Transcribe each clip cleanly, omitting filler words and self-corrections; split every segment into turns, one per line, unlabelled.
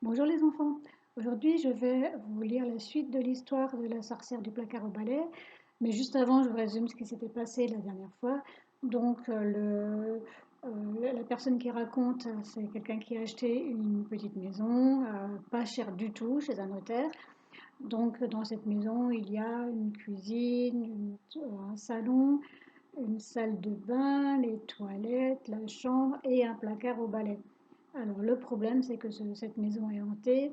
Bonjour les enfants, aujourd'hui je vais vous lire la suite de l'histoire de la sorcière du placard au balai, mais juste avant je vous résume ce qui s'était passé la dernière fois. Donc la personne qui raconte, c'est quelqu'un qui a acheté une petite maison, pas chère du tout, chez un notaire. Donc dans cette maison il y a une cuisine, un salon, une salle de bain, les toilettes, la chambre et un placard au balai. Alors le problème, c'est que cette maison est hantée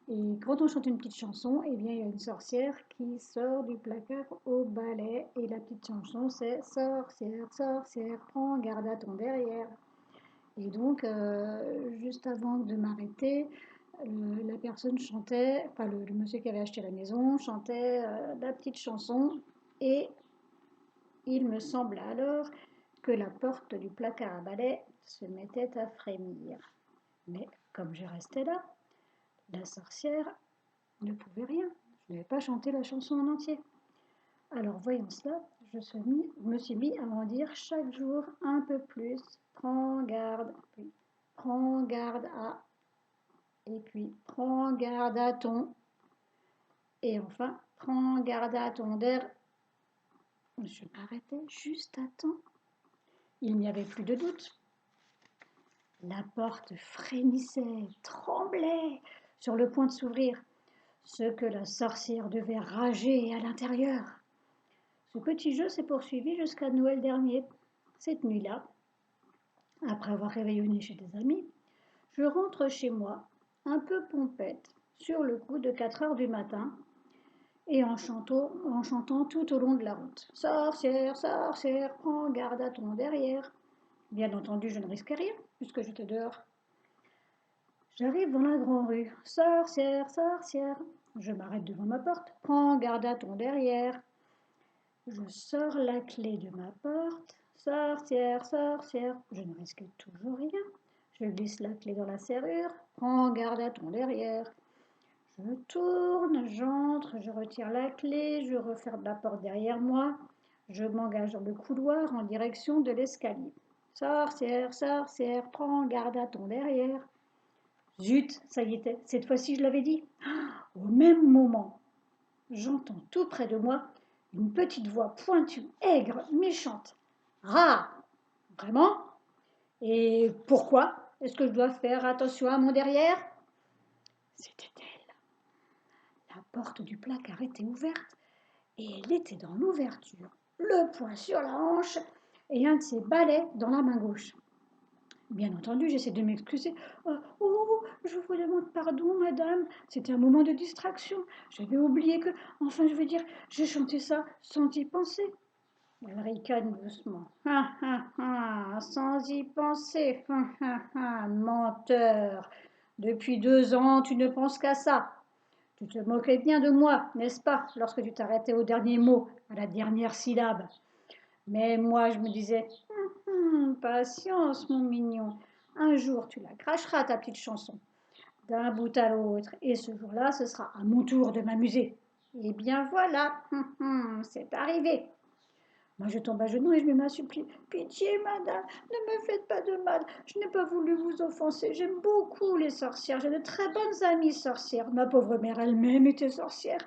et quand on chante une petite chanson, eh bien il y a une sorcière qui sort du placard au balai et la petite chanson c'est sorcière, sorcière, prends garde à ton derrière. Et donc juste avant de m'arrêter, la personne chantait, enfin le monsieur qui avait acheté la maison chantait la petite chanson et il me semble alors que la porte du placard à balai se mettait à frémir. Mais comme je restais là, la sorcière ne pouvait rien. Je n'avais pas chanté la chanson en entier. Alors voyant cela, me suis mis à en dire chaque jour un peu plus. Prends garde, puis prends garde à, et puis prends garde à ton, et enfin prends garde à ton der. Je m'arrêtais juste à temps. Il n'y avait plus de doute. La porte frémissait, tremblait, sur le point de s'ouvrir. Ce que la sorcière devait rager à l'intérieur. Ce petit jeu s'est poursuivi jusqu'à Noël dernier. Cette nuit-là, après avoir réveillonné chez des amis, je rentre chez moi, un peu pompette, sur le coup de 4 heures du matin, et en chantant tout au long de la route. Sorcière, sorcière, prends garde à ton derrière. Bien entendu, je ne risquais rien, puisque j'étais dehors. J'arrive dans la grande rue. Sorcière, sorcière. Je m'arrête devant ma porte. Prends garde à ton derrière. Je sors la clé de ma porte. Sorcière, sorcière. Je ne risque toujours rien. Je glisse la clé dans la serrure. Prends garde à ton derrière. Je tourne, j'entre, je retire la clé, je referme la porte derrière moi. Je m'engage dans le couloir en direction de l'escalier. Sorcière, sorcière, prends garde à ton derrière. Zut, ça y était, cette fois-ci je l'avais dit. Au même moment, j'entends tout près de moi une petite voix pointue, aigre, méchante. Ah, vraiment? Et pourquoi est-ce que je dois faire attention à mon derrière? C'était elle. La porte du placard était ouverte et elle était dans l'ouverture, le poing sur la hanche et un de ses balais dans la main gauche. Bien entendu, j'essaie de m'excuser. Oh, je vous demande pardon, madame. C'était un moment de distraction. J'avais oublié que, enfin, je veux dire, j'ai chanté ça sans y penser. Elle ricane doucement. Sans y penser. Menteur. Depuis 2 ans, tu ne penses qu'à ça. Tu te moquais bien de moi, n'est-ce pas, lorsque tu t'arrêtais au dernier mot, à la dernière syllabe. Mais moi, je me disais, patience, mon mignon. Un jour, tu la cracheras, ta petite chanson, d'un bout à l'autre. Et ce jour-là, ce sera à mon tour de m'amuser. Eh bien voilà, c'est arrivé. Moi, je tombe à genoux et je me mets à supplier. Pitié, madame, ne me faites pas de mal. Je n'ai pas voulu vous offenser. J'aime beaucoup les sorcières. J'ai de très bonnes amies sorcières. Ma pauvre mère elle-même était sorcière.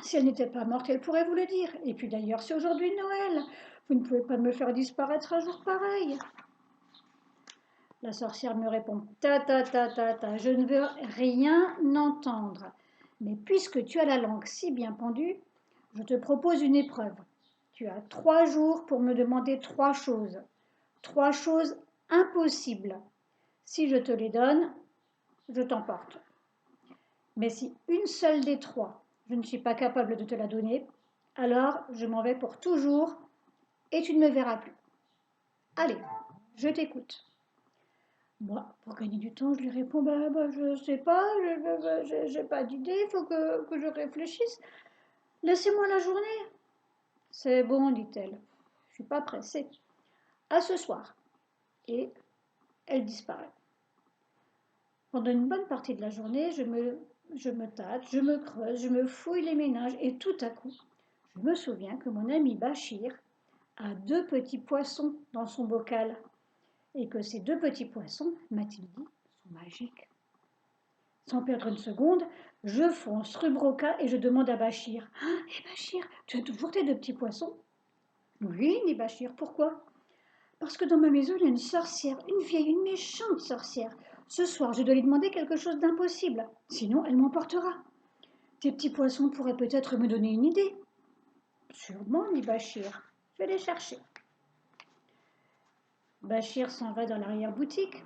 Si elle n'était pas morte, elle pourrait vous le dire. Et puis d'ailleurs, c'est aujourd'hui Noël. Vous ne pouvez pas me faire disparaître un jour pareil. La sorcière me répond, ta, je ne veux rien entendre. Mais puisque tu as la langue si bien pendue, je te propose une épreuve. Tu as 3 jours pour me demander 3 choses. 3 choses impossibles. Si je te les donne, je t'emporte. Mais si une seule des 3, je ne suis pas capable de te la donner, alors je m'en vais pour toujours et tu ne me verras plus. Allez, je t'écoute. Moi, pour gagner du temps, je lui réponds, je sais pas, j'ai pas d'idée, il faut que je réfléchisse. Laissez-moi la journée. C'est bon, dit-elle. Je suis pas pressée. À ce soir. Et elle disparaît. Pendant une bonne partie de la journée, je me tâte, je me creuse, je me fouille les méninges et tout à coup, je me souviens que mon ami Bachir a 2 petits poissons dans son bocal et que ces 2 petits poissons, m'a-t-il dit, sont magiques. Sans perdre une seconde, je fonce rue Broca et je demande à Bachir. Ah, hé Bachir, tu as toujours tes deux petits poissons? Oui, dit Bachir, pourquoi? Parce que dans ma maison, il y a une sorcière, une vieille, une méchante sorcière. Ce soir, je dois lui demander quelque chose d'impossible, sinon elle m'emportera. Tes petits poissons pourraient peut-être me donner une idée. Sûrement, dit Bachir. Je vais les chercher. Bachir s'en va dans l'arrière-boutique,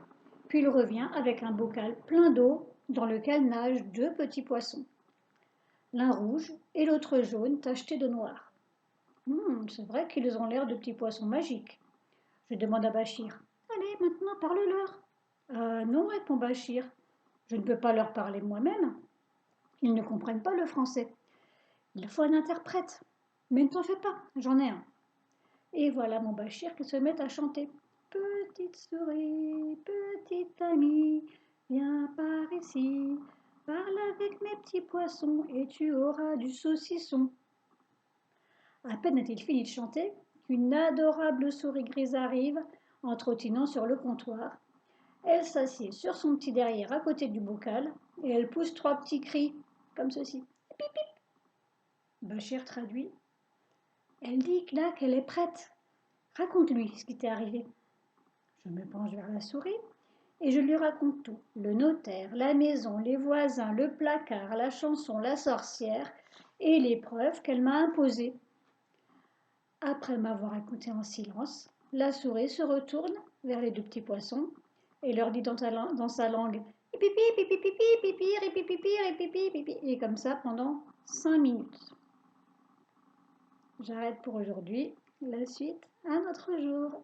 puis il revient avec un bocal plein d'eau dans lequel nagent deux petits poissons, l'un rouge et l'autre jaune tacheté de noir. C'est vrai qu'ils ont l'air de petits poissons magiques. Je demande à Bachir. Allez, maintenant, parle-leur. Non, répond Bachir. Je ne peux pas leur parler moi-même. Ils ne comprennent pas le français. Il faut un interprète. Mais ne t'en fais pas, j'en ai un. Et voilà mon Bachir qui se met à chanter. Petite souris, petite amie, viens par ici, parle avec mes petits poissons et tu auras du saucisson. À peine a-t-il fini de chanter qu'une adorable souris grise arrive en trottinant sur le comptoir. Elle s'assied sur son petit derrière à côté du bocal et elle pousse trois petits cris comme ceci. Pip, pip. Bachir traduit. Elle dit là qu'elle est prête. Raconte-lui ce qui t'est arrivé. Je me penche vers la souris et je lui raconte tout. Le notaire, la maison, les voisins, le placard, la chanson, la sorcière et l'épreuve qu'elle m'a imposée. Après m'avoir écouté en silence, la souris se retourne vers les deux petits poissons et leur dit dans sa langue pipi, pipi, pipi, pipi, ripipi, ripipi, pipi, et comme ça pendant 5 minutes. J'arrête pour aujourd'hui. La suite, un autre jour.